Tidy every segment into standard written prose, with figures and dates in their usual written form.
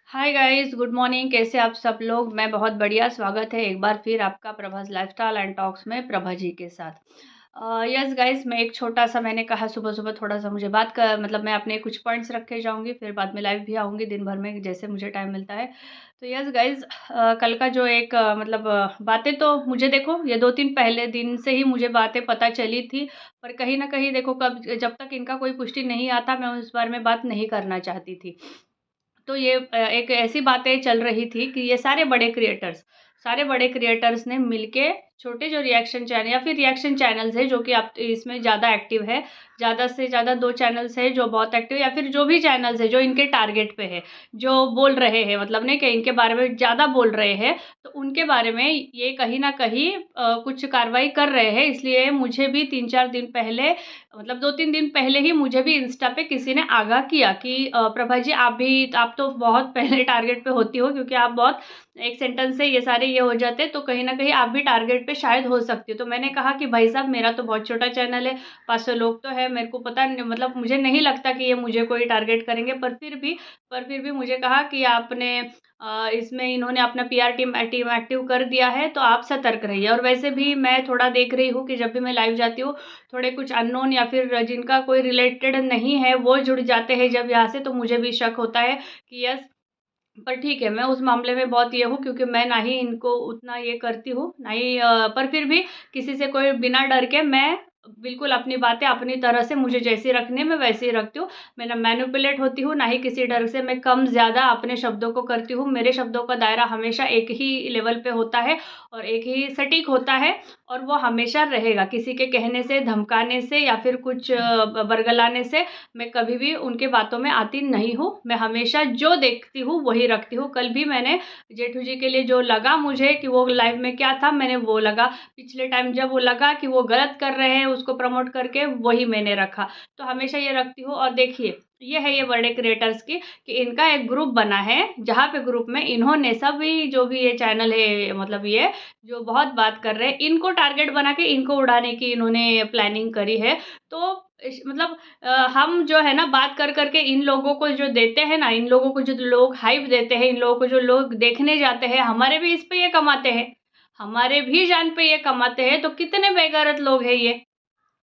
Hi guys, good morning. कैसे आप सब लोग? मैं बहुत बढ़िया। स्वागत है एक बार फिर आपका प्रभास लाइफस्टाइल एंड टॉक्स में प्रभा जी के साथ। यस गाइस, मैं एक छोटा सा मैंने कहा सुबह सुबह थोड़ा सा मुझे बात कर मतलब मैं अपने कुछ पॉइंट्स रख के जाऊंगी, फिर बाद में लाइव भी आऊंगी दिन भर में जैसे मुझे टाइम मिलता है। तो यस गाइस, कल का जो एक बातें तो मुझे देखो ये 2-3 पहले दिन से ही मुझे बातें पता चली थी। पर कहीं ना कहीं देखो कब जब तक इनका कोई पुष्टि नहीं आता मैं उस बारे में बात नहीं करना चाहती थी। तो ये एक ऐसी बातें चल रही थी कि ये सारे बड़े क्रिएटर्स ने मिलके छोटे जो रिएक्शन चैनल या फिर रिएक्शन चैनल्स है जो कि आप इसमें ज़्यादा एक्टिव है, ज़्यादा से ज़्यादा 2 चैनल्स है जो बहुत एक्टिव है या फिर जो भी चैनल्स है जो इनके टारगेट पे है, जो बोल रहे हैं मतलब नहीं कि इनके बारे में ज़्यादा बोल रहे हैं, तो उनके बारे में ये कहीं न कहीं कुछ कार्रवाई कर रहे हैं। इसलिए मुझे भी 3-4 दिन पहले मतलब 2-3 दिन पहले ही मुझे भी इंस्टा पे किसी ने आगाह किया कि प्रभा जी आप तो बहुत पहले टारगेट पे होती हो क्योंकि आप बहुत एक सेंटेंस से ये सारे ये हो जाते तो कहीं न कहीं आप भी टारगेट पे शायद हो सकती हो। तो मैंने कहा कि भाई साहब मेरा तो बहुत छोटा चैनल है, 500 लोग तो है, मेरे को पता नहीं मतलब मुझे नहीं लगता कि ये मुझे कोई टारगेट करेंगे। पर फिर भी मुझे कहा कि आपने इसमें इन्होंने अपना पीआर टीम एक्टिव कर दिया है तो आप सतर्क रहिए। और वैसे भी मैं थोड़ा देख रही हूँ कि जब भी मैं लाइव जाती हूँ थोड़े कुछ अननोन या फिर जिनका कोई रिलेटेड नहीं है वो जुड़ जाते हैं जब यहाँ से, तो मुझे भी शक होता है कि यस। पर ठीक है, मैं उस मामले में बहुत ये हूँ क्योंकि मैं ना ही इनको उतना ये करती हूँ, ना ही पर फिर भी किसी से कोई बिना डर के मैं बिल्कुल अपनी बातें अपनी तरह से मुझे जैसी रखनी है मैं वैसे ही रखती हूँ। मैं ना मैनिपुलेट होती हूँ, ना ही किसी डर से मैं कम-ज़्यादा अपने शब्दों को करती हूँ। मेरे शब्दों का दायरा हमेशा एक ही लेवल पे होता है और एक ही सटीक होता है और वो हमेशा रहेगा। किसी के कहने से, धमकाने से या फिर कुछ बरगलाने से मैं कभी भी उनके बातों में आती नहीं हूँ। मैं हमेशा जो देखती हूँ वही रखती हूँ। कल भी मैंने जेठू जी के लिए जो लगा मुझे कि वो लाइव में क्या था मैंने वो लगा। पिछले टाइम जब वो लगा कि वो गलत कर रहे हैं उसको प्रमोट करके वही मैंने रखा। तो हमेशा ये रखती हूँ। और देखिए ये है ये बड़े क्रिएटर्स की कि इनका एक ग्रुप बना है जहाँ पे ग्रुप में इन्होंने सभी जो भी ये चैनल है मतलब ये जो बहुत बात कर रहे हैं इनको टारगेट बना के इनको उड़ाने की इन्होंने प्लानिंग करी है। तो मतलब हम जो है ना बात कर कर के इन लोगों को जो देते हैं ना, इन लोगों को जो लोग हाइप देते हैं, इन लोगों को जो लोग देखने जाते हैं, हमारे भी इस पे ये कमाते हैं, हमारे भी जान पे ये कमाते हैं। तो कितने बेगैरत लोग हैं ये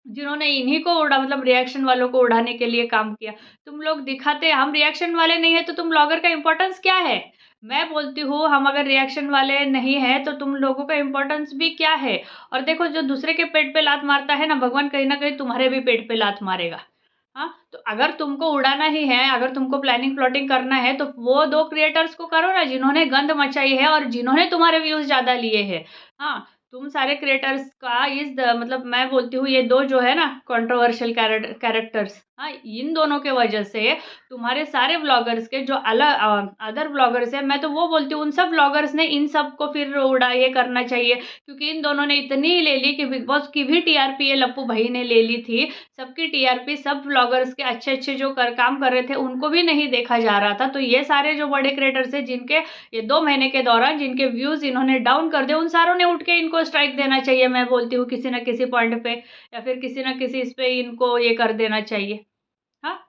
जिन्होंने इन्हीं को उड़ा मतलब रिएक्शन वालों को उड़ाने के लिए काम किया। तुम लोग दिखाते हम रिएक्शन वाले नहीं है तो तुम ब्लॉगर का इम्पोर्टेंस क्या है? मैं बोलती हूँ हम अगर रिएक्शन वाले नहीं हैं तो तुम लोगों का इम्पोर्टेंस भी क्या है? और देखो जो दूसरे के पेट पे लात मारता है ना भगवान कहीं न कहीं तुम्हारे भी पेट पे लात मारेगा। हाँ, तो अगर तुमको उड़ाना ही है, अगर तुमको प्लानिंग प्लॉटिंग करना है तो वो 2 क्रिएटर्स को करो ना जिन्होंने गंद मचाई है और जिन्होंने तुम्हारे व्यूज़ ज़्यादा लिए हैं। हाँ, तुम सारे क्रिएटर्स का मतलब मैं बोलती हूँ ये 2 जो है ना कंट्रोवर्शियल कैरेक्टर्स, हाँ, इन दोनों के वजह से तुम्हारे सारे व्लॉगर्स के जो अदर व्लॉगर्स हैं मैं तो वो बोलती हूँ उन सब व्लॉगर्स ने इन सब को फिर उड़ा ये करना चाहिए क्योंकि इन दोनों ने इतनी ले ली कि बिग बॉस की भी टीआरपी ये लप्पू भाई ने ले ली थी। सबकी टीआरपी सब व्लॉगर्स के अच्छे-अच्छे जो काम कर रहे थे उनको भी नहीं देखा जा रहा था। तो ये सारे जो बड़े क्रिएटर्स हैं जिनके ये 2 महीने के दौरान जिनके व्यूज़ इन्होंने डाउन कर दिए उन सारों ने उठ के इनको स्ट्राइक देना चाहिए मैं बोलती हूँ किसी न किसी पॉइंट पे या फिर किसी न किसी इस पे इनको ये कर देना चाहिए। हाँ?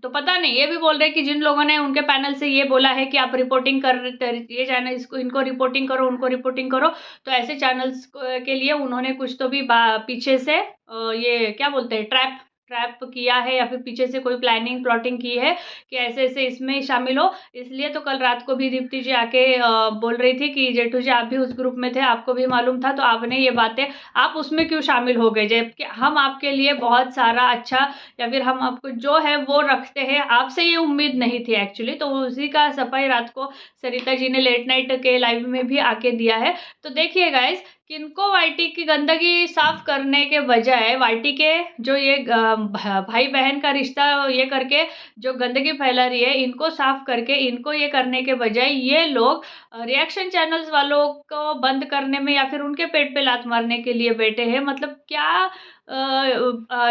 तो पता नहीं ये भी बोल रहे हैं कि जिन लोगों ने उनके पैनल से ये बोला है कि आप रिपोर्टिंग ये चैनल इसको इनको रिपोर्टिंग करो, उनको रिपोर्टिंग करो, तो ऐसे चैनल्स के लिए उन्होंने कुछ तो भी पीछे से ये क्या बोलते हैं ट्रैप ट्रैप किया है या फिर पीछे से कोई प्लानिंग प्लॉटिंग की है कि ऐसे-ऐसे इसमें शामिल हो। इसलिए तो कल रात को भी दीप्ति जी आके बोल रही थी कि जेठू जी आप भी उस ग्रुप में थे, आपको भी मालूम था तो आपने ये बातें आप उसमें क्यों शामिल हो गए? जबकि हम आपके लिए बहुत सारा अच्छा या फिर हम आपको जो है वो रखते हैं, आपसे ये उम्मीद नहीं थी एक्चुअली। तो उसी का सफाई रात को सरिता जी ने लेट नाइट के लाइव में भी आके दिया है। तो देखिए गाइस किनको वाईटी की गंदगी साफ करने के बजाय वाईटी के जो ये भाई बहन का रिश्ता ये करके जो गंदगी फैला रही है इनको साफ करके इनको ये करने के बजाय ये लोग रिएक्शन चैनल्स वालों को बंद करने में या फिर उनके पेट पे लात मारने के लिए बैठे हैं। मतलब क्या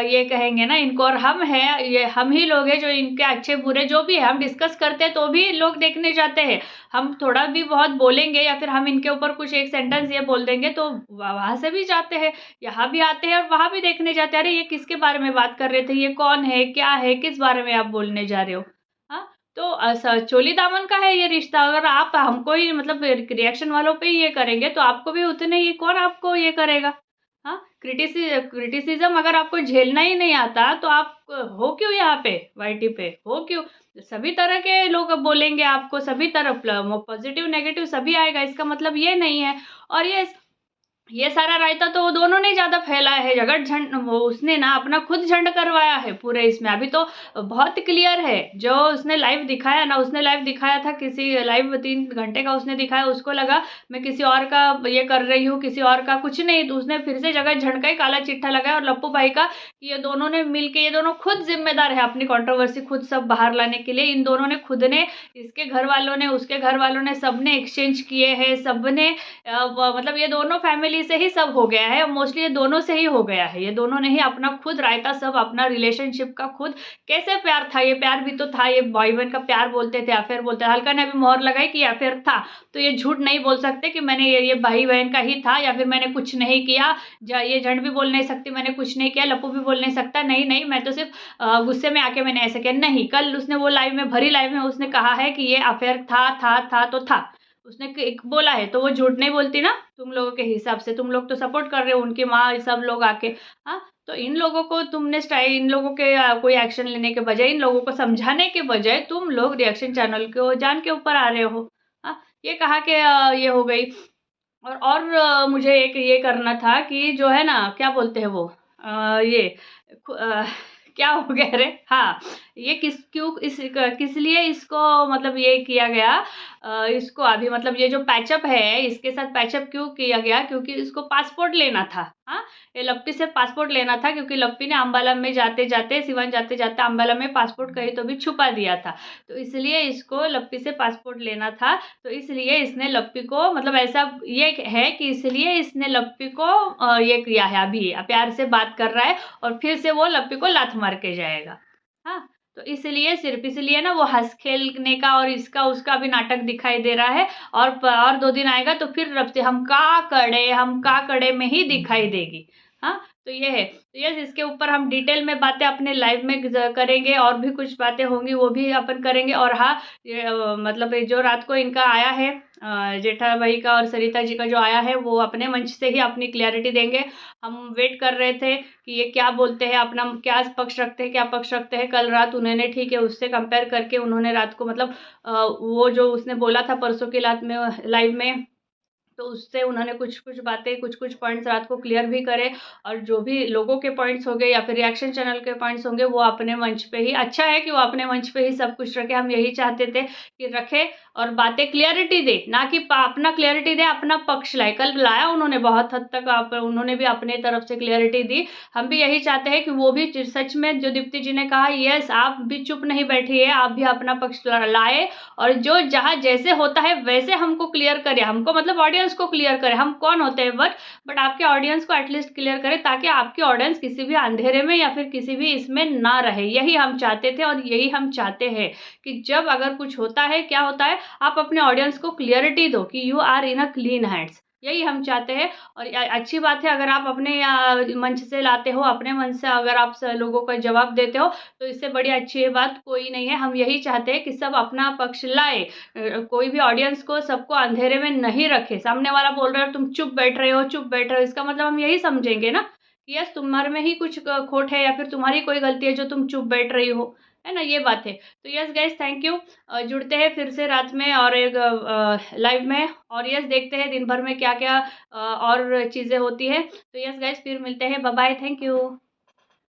ये कहेंगे ना इनको। और हम हैं ये हम ही लोग हैं जो इनके अच्छे बुरे जो भी है हम डिस्कस करते हैं तो भी लोग देखने जाते हैं। हम थोड़ा भी बहुत बोलेंगे या फिर हम इनके ऊपर कुछ एक सेंटेंस ये बोल देंगे तो वहाँ से भी जाते हैं, यहाँ भी आते हैं और वहाँ भी देखने जाते हैं। अरे ये किसके बारे में बात कर रहे थे, ये कौन है, क्या है, किस बारे में आप बोलने जा रहे हो। हाँ, तो चोली दामन का है ये रिश्ता। अगर आप हमको ही मतलब रिएक्शन वालों पे ही ये करेंगे तो आपको भी उतने ही कौन आपको ये करेगा। हाँ, क्रिटिसिज्म अगर आपको झेलना ही नहीं आता तो आप हो क्यों यहाँ पे वाईटी पे, हो क्यों? सभी तरह के लोग अब बोलेंगे आपको, सभी तरफ पॉजिटिव नेगेटिव सभी आएगा, इसका मतलब ये नहीं है। और ये सारा रायता तो वो दोनों ने ज़्यादा फैलाया है, झगड़ झंड वो उसने ना अपना खुद झंड करवाया है पूरे इसमें। अभी तो बहुत क्लियर है, जो उसने लाइव दिखाया ना, उसने लाइव दिखाया था किसी लाइव 3 घंटे का उसने दिखाया, उसको लगा मैं किसी और का ये कर रही हूँ, किसी और का कुछ नहीं, तो उसने फिर से जगह झंड का ही काला चिट्ठा लगाया। और लप्पू भाई का कि ये दोनों ने मिलके, ये दोनों खुद जिम्मेदार है अपनी कंट्रोवर्सी खुद सब बाहर लाने के लिए। इन दोनों ने खुद ने, इसके घर वालों ने, उसके घर वालों ने, सबने एक्सचेंज किए हैं, सबने मतलब ये दोनों फैमिली से ही सब हो गया है, मोस्टली ये दोनों से ही हो गया है। ये दोनों ने ही अपना खुद रायता सब अपना रिलेशनशिप का खुद, कैसे प्यार था, ये प्यार भी तो था, ये भाई बहन का प्यार बोलते थे, अफेयर बोलते थे। हल्का ने अभी मोहर लगाई कि अफेयर था, तो ये झूठ नहीं बोल सकते कि मैंने ये भाई बहन का ही था या फिर मैंने कुछ नहीं किया। ये झंड भी बोल नहीं सकती मैंने कुछ नहीं किया, लप्पू भी बोल नहीं सकता नहीं नहीं मैं तो सिर्फ गुस्से में आके मैंने ऐसे किया। नहीं, कल उसने वो लाइव में, भरी लाइव में उसने कहा है कि ये अफेयर था तो था, उसने एक बोला है, तो वो झूठ नहीं बोलती ना तुम लोगों के हिसाब से। तुम लोग तो सपोर्ट कर रहे हो, उनकी माँ सब लोग आके। हाँ, तो इन लोगों को तुमने इन लोगों के कोई एक्शन लेने के बजाय, इन लोगों को समझाने के बजाय तुम लोग रिएक्शन चैनल को जान के ऊपर आ रहे हो। हाँ, ये कहा कि ये हो गई। और मुझे एक ये करना था कि जो है ना, क्या बोलते हैं वो, ये क्या हो गया रे, हाँ, ये किस लिए इसको मतलब ये किया गया, इसको अभी मतलब ये जो पैचअप है इसके साथ पैचअप क्यों किया गया, क्योंकि इसको पासपोर्ट लेना था। हाँ, ये लप्पी से पासपोर्ट लेना था, क्योंकि लप्पी ने अम्बाला में जाते जाते, सिवान जाते जाते अम्बाला में पासपोर्ट कहीं तो भी छुपा दिया था, तो इसलिए इसको लप्पी से पासपोर्ट लेना था। तो इसलिए इसने लप्पी को मतलब ऐसा ये है कि इसलिए इसने लप्पी को ये किया है, अभी प्यार से बात कर रहा है और फिर से वो लप्पी को लात मार के जाएगा। हाँ, तो इसलिए, सिर्फ इसलिए ना वो हंस खेलने का और इसका उसका भी नाटक दिखाई दे रहा है। और 2 दिन आएगा तो फिर रब से हम का कड़े में ही दिखाई देगी। हाँ, तो ये है। तो यस, इसके ऊपर हम डिटेल में बातें अपने लाइव में करेंगे, और भी कुछ बातें होंगी वो भी अपन करेंगे। और हाँ, मतलब जो रात को इनका आया है, जेठा भाई का और सरिता जी का जो आया है, वो अपने मंच से ही अपनी क्लैरिटी देंगे। हम वेट कर रहे थे कि ये क्या बोलते हैं, अपना क्या पक्ष रखते हैं, क्या पक्ष रखते हैं। कल रात उन्होंने ठीक है उससे कंपेयर करके उन्होंने रात को मतलब वो जो उसने बोला था परसों की रात में लाइव में, तो उससे उन्होंने कुछ-कुछ बातें, कुछ-कुछ पॉइंट्स रात को क्लियर भी करे। और जो भी लोगों के पॉइंट्स होंगे या फिर रिएक्शन चैनल के पॉइंट्स होंगे, वो अपने मंच पे ही, अच्छा है कि वो अपने मंच पे ही सब कुछ रखे। हम यही चाहते थे कि रखे और बातें क्लियरिटी दे, ना कि अपना क्लियरिटी दे, अपना पक्ष लाए। कल लाया उन्होंने बहुत हद तक, उन्होंने भी अपने तरफ से क्लियरिटी दी। हम भी यही चाहते हैं कि वो भी सच में, जो दीप्ति जी ने कहा, यस, आप भी चुप नहीं बैठिए, आप भी अपना पक्ष लाए और जो जहाँ जैसे होता है वैसे हमको क्लियर करे। हमको मतलब ऑडियंस को क्लियर करे, हम कौन होते हैं बट आपके ऑडियंस को एटलीस्ट क्लियर करे, ताकि आपकी ऑडियंस किसी भी अंधेरे में या फिर किसी भी इसमें ना रहे। यही हम चाहते थे और यही हम चाहते हैं कि जब अगर कुछ होता है, क्या होता है, आप अपने ऑडियंस को क्लियरिटी दो कि you are in a clean hands. यही हम चाहते हैं। और अच्छी बात है अगर आप अपने मंच से लाते हो, अपने मंच से अगर आप लोगों का जवाब देते हो, तो इससे बड़ी अच्छी बात कोई नहीं है। हम यही चाहते हैं कि सब अपना पक्ष लाए, कोई भी ऑडियंस को, सबको अंधेरे में नहीं रखे। सामने वाला बोल रहा है तुम चुप बैठ रहे हो, चुप बैठ रहे हो, इसका मतलब हम यही समझेंगे ना कि यस, तुम्हारे में ही कुछ खोट है या फिर तुम्हारी कोई गलती है जो तुम चुप बैठ रही हो, है ना, ये बात है। तो यस गाइस, थैंक यू। जुड़ते हैं फिर से रात में और एक लाइव में, और यस, देखते हैं दिन भर में क्या क्या और चीज़ें होती है। तो यस गाइस, फिर मिलते हैं, बाय बाय, थैंक यू।